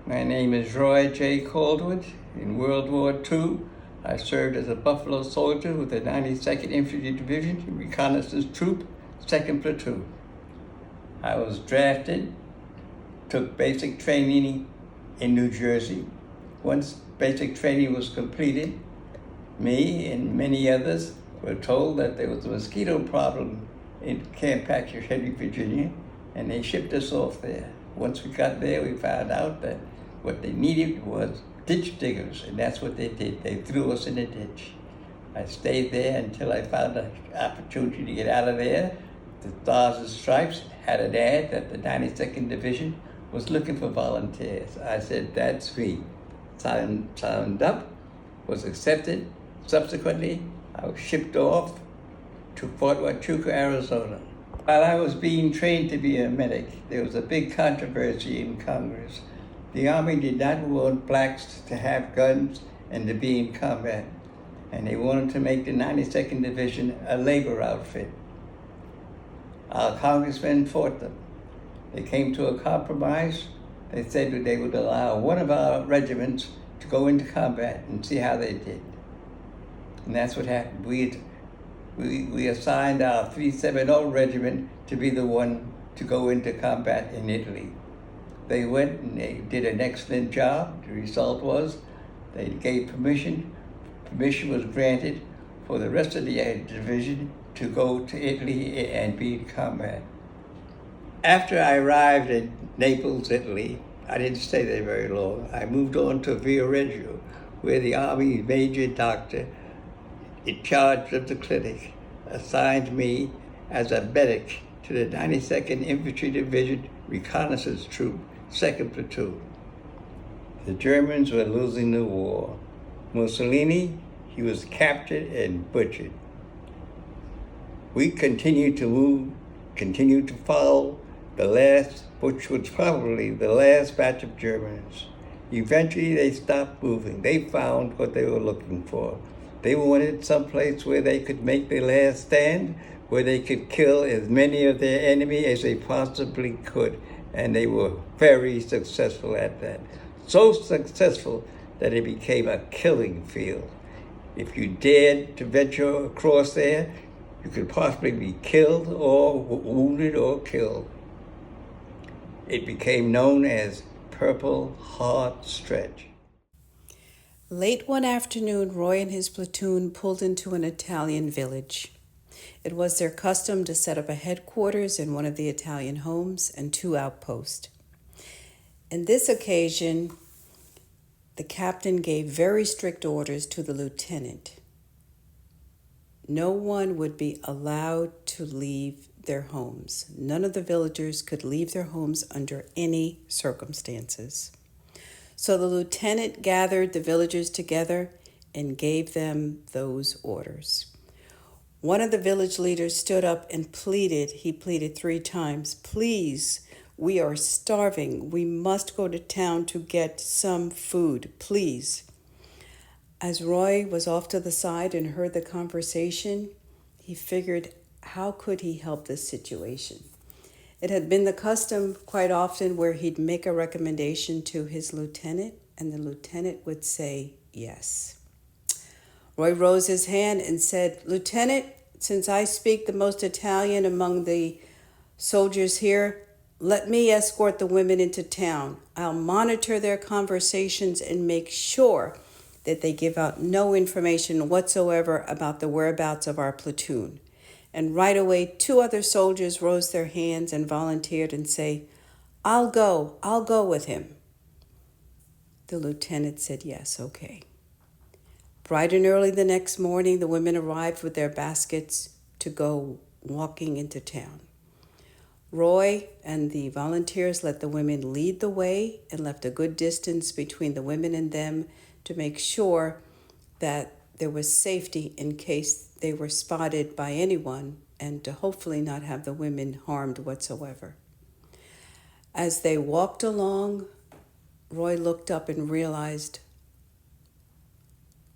My name is Roy J. Caldwood. In World War II, I served as a Buffalo soldier with the 92nd Infantry Division, Reconnaissance Troop, 2nd Platoon. I was drafted, took basic training in New Jersey. Once basic training was completed, me and many others were told that there was a mosquito problem in Camp Patrick Henry, Virginia, and they shipped us off there. Once we got there, we found out that what they needed was ditch diggers, and that's what they did. They threw us in a ditch. I stayed there until I found an opportunity to get out of there. The Stars and Stripes had an ad that the 92nd Division was looking for volunteers. I said, that's me. Signed up, was accepted. Subsequently, I was shipped off to Fort Huachuca, Arizona. While I was being trained to be a medic, there was a big controversy in Congress. The Army did not want blacks to have guns and to be in combat, and they wanted to make the 92nd Division a labor outfit. Our congressmen fought them. They came to a compromise. They said that they would allow one of our regiments to go into combat and see how they did. And that's what happened. We assigned our 370 regiment to be the one to go into combat in Italy. They went and they did an excellent job. The result was they gave permission. Permission was granted for the rest of the division to go to Italy and be in combat. After I arrived in Naples, Italy, I didn't stay there very long. I moved on to Viareggio, where the Army major doctor in charge of the clinic assigned me as a medic to the 92nd Infantry Division Reconnaissance Troop, 2nd Platoon. The Germans were losing the war. Mussolini, he was captured and butchered. We continued to move, continued to follow the last, which was probably the last batch of Germans. Eventually they stopped moving. They found what they were looking for. They wanted someplace where they could make their last stand, where they could kill as many of their enemy as they possibly could. And they were very successful at that. So successful that it became a killing field. If you dared to venture across there, you could possibly be killed or wounded or killed. It became known as Purple Heart Stretch. Late one afternoon, Roy and his platoon pulled into an Italian village. It was their custom to set up a headquarters in one of the Italian homes and 2 outposts. In this occasion, the captain gave very strict orders to the lieutenant. No one would be allowed to leave their homes. None of the villagers could leave their homes under any circumstances. So the lieutenant gathered the villagers together and gave them those orders. One of the village leaders stood up and pleaded. He pleaded 3 times, "Please, we are starving. We must go to town to get some food, please." As Roy was off to the side and heard the conversation, he figured, how could he help this situation? It had been the custom quite often where he'd make a recommendation to his lieutenant, and the lieutenant would say yes. Roy rose his hand and said, "Lieutenant, since I speak the most Italian among the soldiers here, let me escort the women into town. I'll monitor their conversations and make sure that they give out no information whatsoever about the whereabouts of our platoon." And right away, 2 other soldiers rose their hands and volunteered and say, I'll go with him." The lieutenant said, "Yes, okay." Bright and early the next morning, the women arrived with their baskets to go walking into town. Roy and the volunteers let the women lead the way and left a good distance between the women and them to make sure that there was safety in case they were spotted by anyone, and to hopefully not have the women harmed whatsoever. As they walked along, Roy looked up and realized,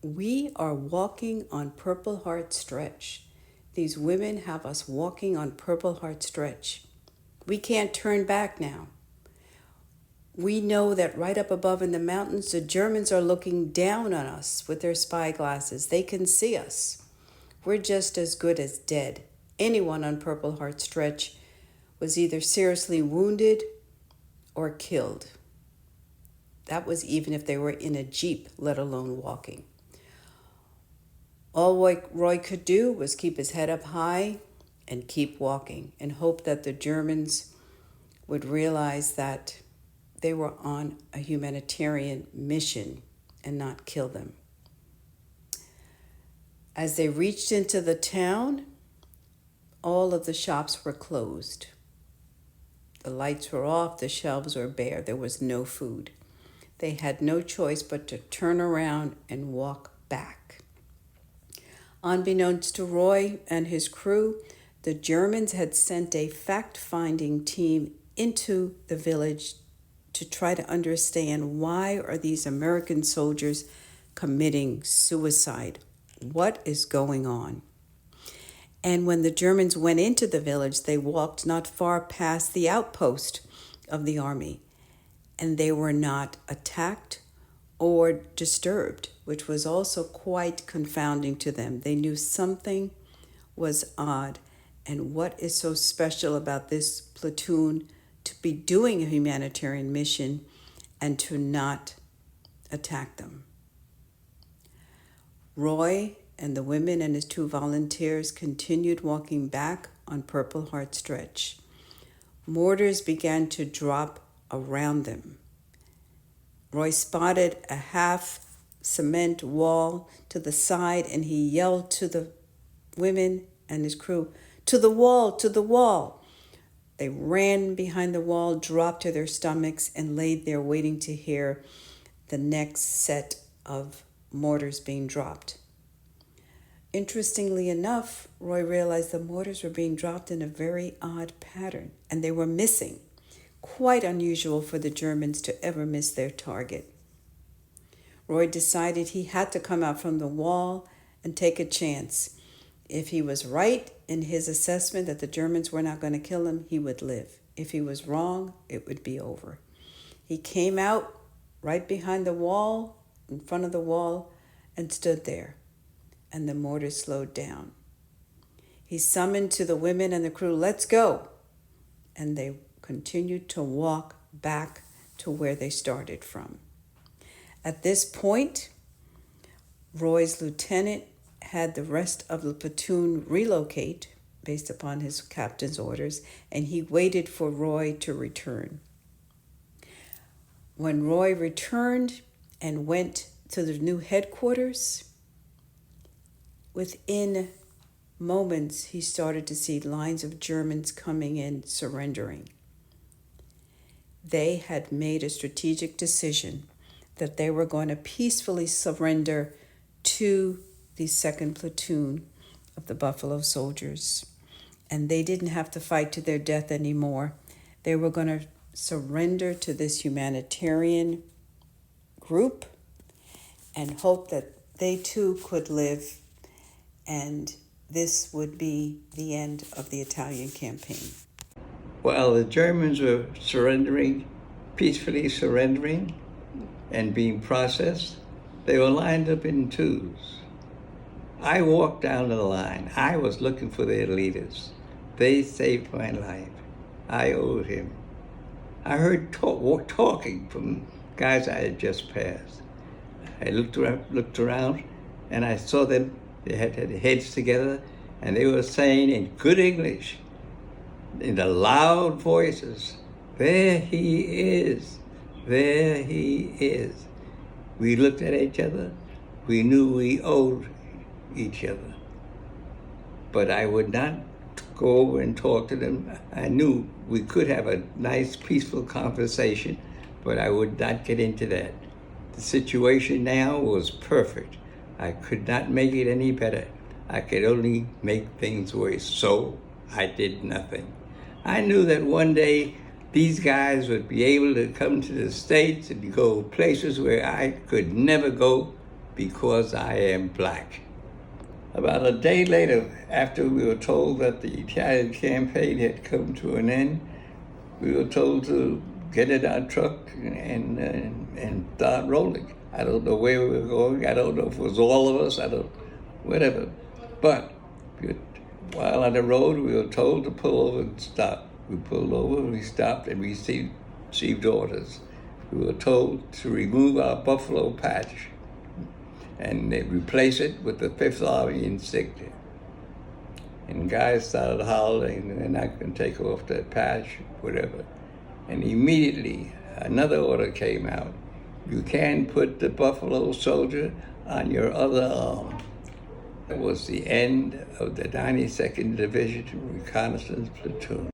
we are walking on Purple Heart Stretch. These women have us walking on Purple Heart Stretch. We can't turn back now. We know that right up above in the mountains, the Germans are looking down on us with their spy glasses. They can see us. We're just as good as dead. Anyone on Purple Heart Stretch was either seriously wounded or killed. That was even if they were in a jeep, let alone walking. All Roy could do was keep his head up high and keep walking and hope that the Germans would realize that they were on a humanitarian mission and not kill them. As they reached into the town, all of the shops were closed. The lights were off, the shelves were bare, there was no food. They had no choice but to turn around and walk back. Unbeknownst to Roy and his crew, the Germans had sent a fact-finding team into the village to try to understand why are these American soldiers committing suicide? What is going on? And when the Germans went into the village, they walked not far past the outpost of the army, and they were not attacked or disturbed, which was also quite confounding to them. They knew something was odd, and what is so special about this platoon to be doing a humanitarian mission and to not attack them. Roy and the women and his 2 volunteers continued walking back on Purple Heart Stretch. Mortars began to drop around them. Roy spotted a half cement wall to the side, and he yelled to the women and his crew, "To the wall, to the wall." They ran behind the wall, dropped to their stomachs, and laid there waiting to hear the next set of mortars being dropped. Interestingly enough, Roy realized the mortars were being dropped in a very odd pattern, and they were missing. Quite unusual for the Germans to ever miss their target. Roy decided he had to come out from the wall and take a chance. If he was right in his assessment that the Germans were not going to kill him, he would live. If he was wrong, it would be over. He came out right behind the wall, in front of the wall, and stood there, and the mortar slowed down. He summoned to the women and the crew, "Let's go!" And they continued to walk back to where they started from. At this point, Roy's lieutenant had the rest of the platoon relocate based upon his captain's orders, and he waited for Roy to return. When Roy returned and went to the new headquarters, within moments he started to see lines of Germans coming in, surrendering. They had made a strategic decision that they were going to peacefully surrender to the 2nd Platoon of the Buffalo Soldiers. And they didn't have to fight to their death anymore. They were going to surrender to this humanitarian group and hope that they too could live, and this would be the end of the Italian campaign. While the Germans were surrendering, peacefully surrendering and being processed, they were lined up in twos. I walked down the line. I was looking for their leaders. They saved my life. I owed him. I heard talking from guys I had just passed. I looked around, and I saw them. They had their heads together, and they were saying in good English, in the loud voices, "There he is, there he is." We looked at each other. We knew we owed each other. But I would not go over and talk to them. I knew we could have a nice, peaceful conversation, but I would not get into that. The situation now was perfect. I could not make it any better. I could only make things worse, so I did nothing. I knew that one day these guys would be able to come to the States and go places where I could never go because I am black. About a day later, after we were told that the Italian campaign had come to an end, we were told to get in our truck and start rolling. I don't know where we were going. I don't know if it was all of us. Whatever. But while on the road, we were told to pull over and stop. We pulled over, we stopped, and we received orders. We were told to remove our buffalo patch and replace it with the 5th Army insignia. And guys started hollering, they're not going to take off that patch, whatever. And immediately another order came out. You can't put the buffalo soldier on your other arm. That was the end of the 92nd Division Reconnaissance Platoon.